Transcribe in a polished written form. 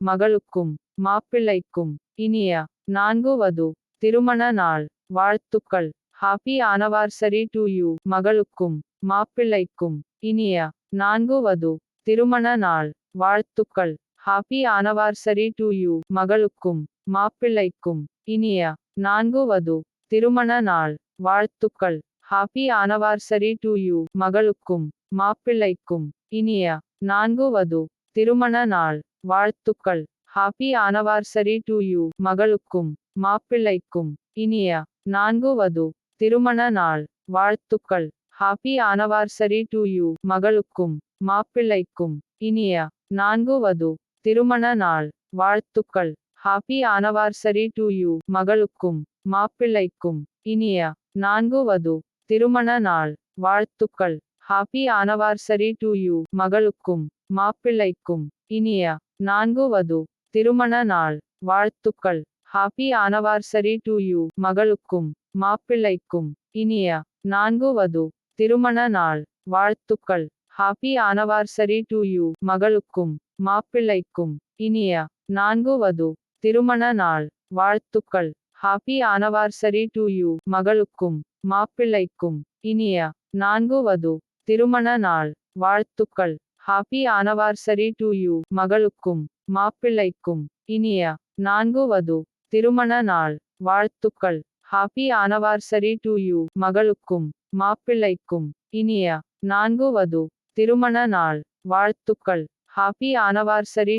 மகளுக்கும் மாப்பிள்ளைக்கும் இனிய 4 வது திருமண நாள் வாழ்த்துக்கள். Happy anniversary to you. மகளுக்கும் மாப்பிள்ளைக்கும் இனிய 4 வது திருமண நாள் வாழ்த்துக்கள். Happy anniversary to you. மகளுக்கும் மாப்பிள்ளைக்கும் இனிய 4 வது திருமண நாள் வாழ்த்துக்கள். Happy anniversary to you. மகளுக்கும் மாப்பிள்ளைக்கும் இனிய 4 வது திருமண நாள் வாழ்த்துக்கள். Happy anniversary to you. மகளுக்கும் மாப்பிள்ளைக்கும் இனிய 4 வது திருமண நாள் வாழ்த்துக்கள். Happy anniversary to you. மகளுக்கும் மாப்பிள்ளைக்கும் இனிய 4 வது திருமண நாள் வாழ்த்துக்கள். Happy anniversary to you. மகளுக்கும் மாப்பிள்ளைக்கும் இனிய 4 வது திருமண நாள் வாழ்த்துக்கள். Happy anniversary to you. மகளுக்கும் மாப்பிள்ளைக்கும் இனிய 4 வது திருமண நாள் வாழ்த்துக்கள். Happy anniversary to you. மகளுக்கும் மாப்பிள்ளைக்கும் இனிய 4 வது திருமண நாள் வாழ்த்துக்கள். Happy anniversary to you. மகளுக்கும் மாப்பிள்ளைக்கும் இனிய 4 வது திருமண நாள் வாழ்த்துக்கள். Happy anniversary to you. மகளுக்கும் மாப்பிள்ளைக்கும் இனிய 4 வது திருமண நாள் வாழ்த்துக்கள். Happy anniversary to you. மகளுக்கும் மாப்பிள்ளைக்கும் இனிய 4 வது திருமண நாள் வாழ்த்துக்கள். Happy anniversary to you. மகளுக்கும் மாப்பிள்ளைக்கும் இனிய 4 வது திருமண நாள் வாழ்த்துக்கள். Happy anniversary